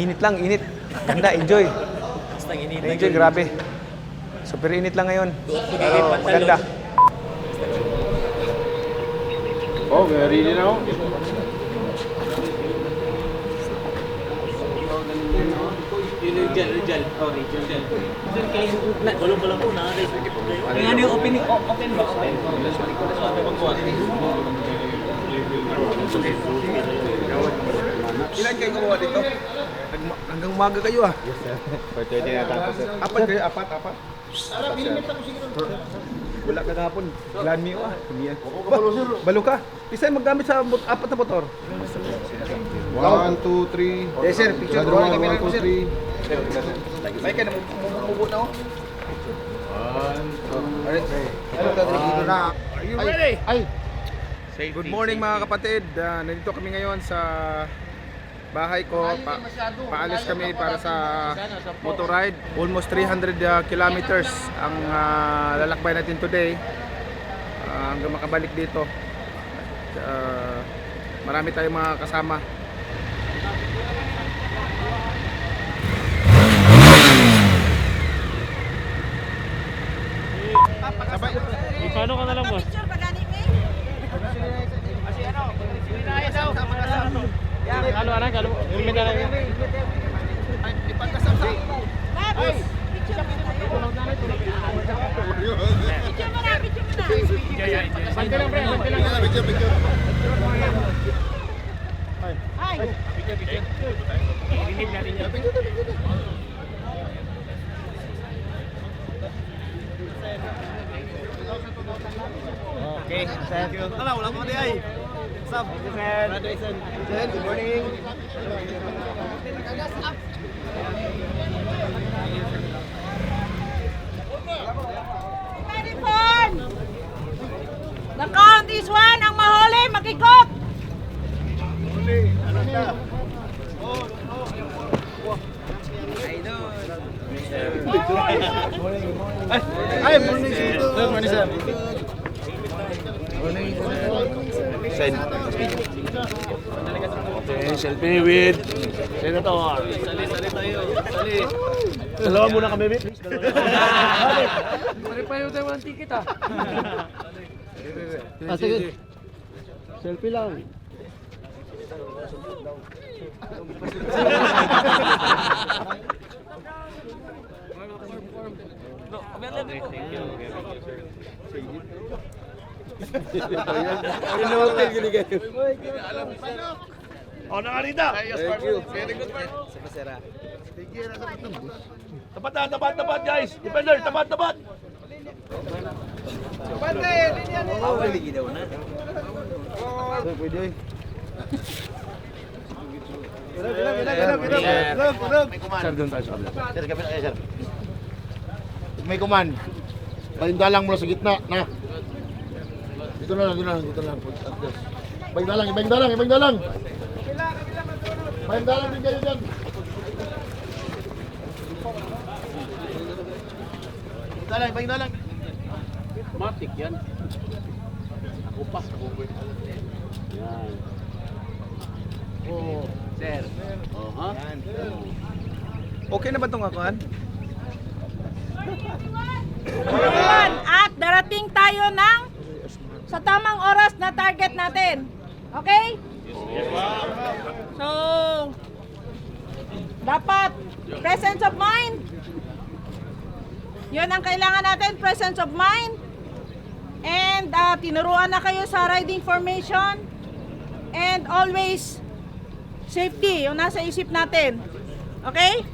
Init lang, init. Ganda, enjoy. Basta init. Enjoy, grabe. Super init lang ngayon. Pero maganda. Oh, ready now? Rijal. Oh, Rijal. Balong-balong po na. Ano yung open box? Ilan kayo gumawa dito? Hanggang umaga kayo ah. Yes, sir. For 20 na tapos, sir. Apat kayo? Apat? Wala ka kahapon. Glan me ah. Balo ka. Isa maggamit sa apat na motor. 1, 2, 3. Yes sir, picture ko kami na sir. 1, 2, 3. May ka na mumubo na oh. Alright. Are you ready? Ay! Good morning mga kapatid. Nandito kami ngayon sa bahay ko. Paalis kami para sa motor ride. Almost 300 kilometers ang lalakbay natin today. Hanggang makabalik dito. Marami tayong mga kasama. Sabay. Paano ka na lang, boss? Picture pa gani mi? Kasi ano, sinaya daw. Kalo, helmet na lang. Ay, ipagkasam sa. Babos. Picture mo tayo. Picture mo na. Bante lang, pre. Ay. Inig natin yan. Okay, thank you. Wala mo di ay. What's up? Good morning. Telephone. The count is one. Ang mahuli, makikot. Ay, morning sir. Good morning sir. Okay, selfie with Senator. Sali tayo. Dalawa muna kami, please. Pare pa yung tayo ng ticket ah. Sige. Selfie lang. Oh, nakarita. Thank you. Very good man. Tapat guys. Defender, tapat. Pwede. Sir, doon tayo sa kabila. Sir, kami na sir. May kuman. Palindalang mo na sa gitna, na. Dito na lang. Ibang dalang. Palindalang din kayo dyan. Ibang dalang. Matik yan. Ako pa. Yan. Oh. Sir. Oh, ha? Okay na ba itong akuan? Ayan. At darating tayo ng sa tamang oras na target natin. Okay? So, dapat presence of mind. Yun ang kailangan natin, presence of mind. And tinuruan na kayo sa riding formation. And always safety, yung nasa isip natin. Okay?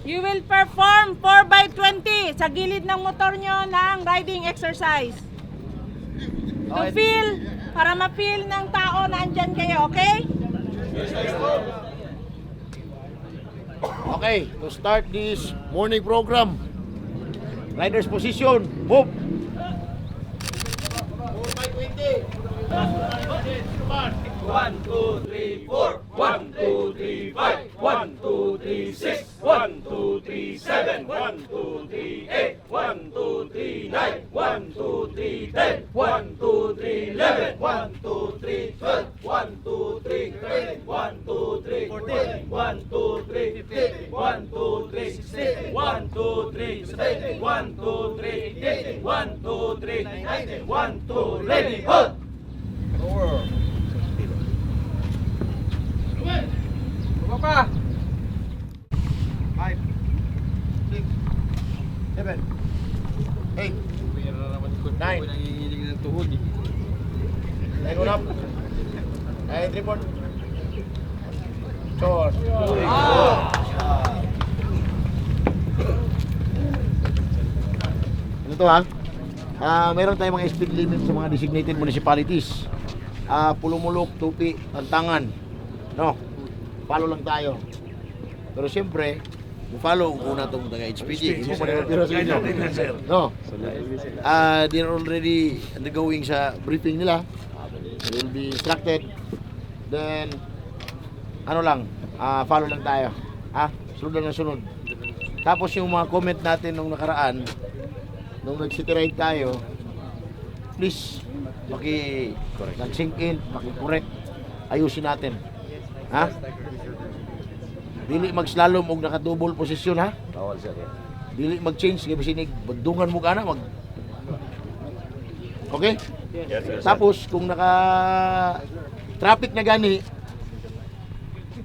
You will perform 4x20 sa gilid ng motor nyo ng riding exercise. To feel, para ma-feel ng tao na andyan kayo, okay? Okay, to start this morning program. Riders position, move. 1, 2, 3, 4. 1, 2, 3, 5. 1, 2, 3, 6. 1, 2, 3, 7. 1, 2, 3, 8. 1, 2, 3, 9. 1, 2, 3, 10. 1, 2, 3, 11. 1, 2, 3, 12. 1, 2, 3, 13. 1, 2, 3, 14. 1, 2, 3, 15. 1, 2, 3, 1, 2, 3, 1, 2, ready, hold! Pa! 5, 6, 7, 8, 9. Line one up. Line report. Short. Ano to ha? Meron tayong mga speed limit sa mga designated municipalities. Pulumulok, Tupi, Tantangan. No? Follow lang tayo. Pero siyempre, follow una itong taga-HPG. Hindi mo manira sa inyo. No? They're already undergoing sa briefing nila. They will be instructed. Then, ano lang, follow lang tayo. Sunod lang ng sunod. Tapos yung mga comment natin nung nakaraan, nung nag-city ride tayo, please, nag-sink in, maki-correct, ayusin natin. Ha? Dili mag-slalom og naka-double posisyon ha? Bawal sir. Dili mag-change kay basinig bandungan mo kana mag. Okay? Yes, sir. Tapos kung naka traffic na gani,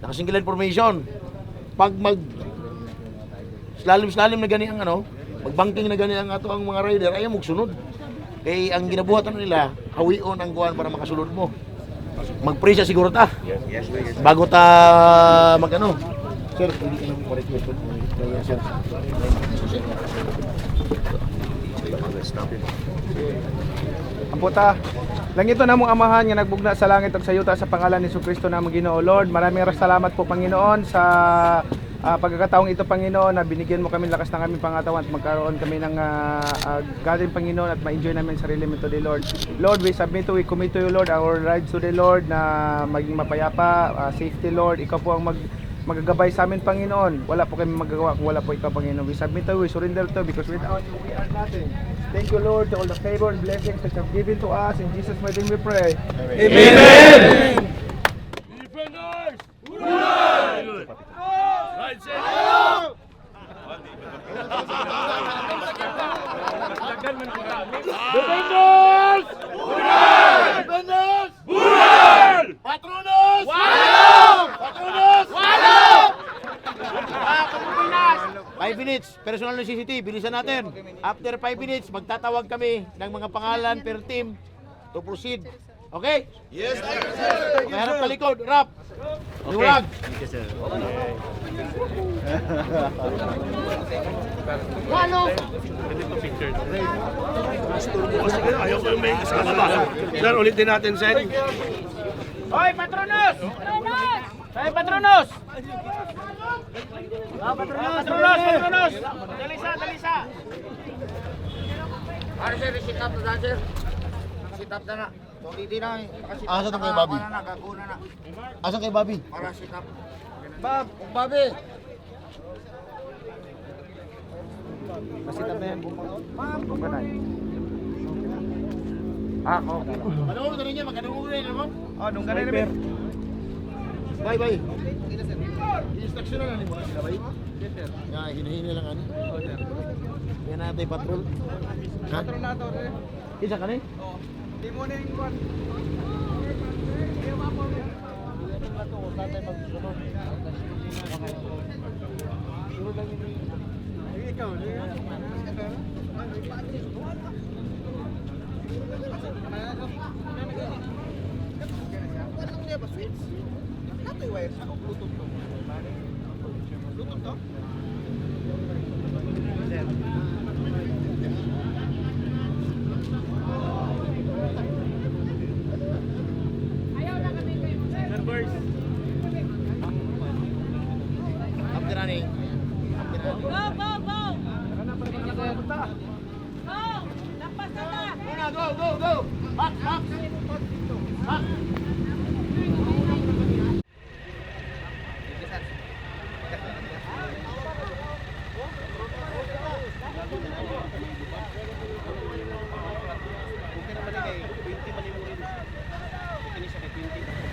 naka single formation. Pag mag slalom na gani ang ano, mag-banking na gani ang ato ang mga rider ayaw magsunod. Kay ang ginabuhatan nila, hawion ang guwan para makasulod mo. Mag-pre siya siguro ta. Yes. Bago ta mag-ano. Sir, hindi ka naman correct ito. Kaya, sir. Ang puta. Lang ito namong amahan nga nagbugna sa langit ug sa yuta sa pangalan ni Jesucristo namong Ginoo Lord. Maraming salamat po Panginoon sa pagkakataong ito Panginoon na binigyan mo kami lakas ng aming pangatawan at magkaroon kami ng galing Panginoon at ma-enjoy namin sarili mo today Lord. Lord, we commit to you Lord our rides today Lord na maging mapayapa, safety Lord. Ikaw po ang magagabay sa amin Panginoon. Wala po kami magagawa kung wala po ikaw Panginoon. We submit to you, we surrender to you because without you we are nothing. Thank you Lord to all the favor and blessings that you have given to us. In Jesus' mighty name we pray. Amen! Defenders! Unite! Right side! Defenders! Unite! Defenders! Unite! Patronos! Walo! Patronos! Walo! 5 minutes, personal na CCTV, bilisan natin. After 5 minutes, magtatawag kami ng mga pangalan per team to proceed. Okay? Yes, sir. Okay, harap talikod, rap. Liwag. Thank you, sir. Walo. Ayaw ko yung may kasama ba? Sir, ulitin natin, Sen. Hoy, Patronos! Hoy, Patronos! Patronos! Dalisa! Para sir, sit up na sir. Sit up na na. Hindi na. Asa na kay Bobby? Asa kay Bobby? Para sit up. Bobby! Masit up na yan. Okay. Madungo na niya, magkadungo rin mo. Nung ganun namin. Bye. Instruction na ni mo na sila, bye. Yes, sir. Ya, hinahin lang ani. Oo, sir. Yan natin patrol. Patrol na to. Isa ka ni? Oo. Di mo na yung kwan. Ikaw. Sir Birds.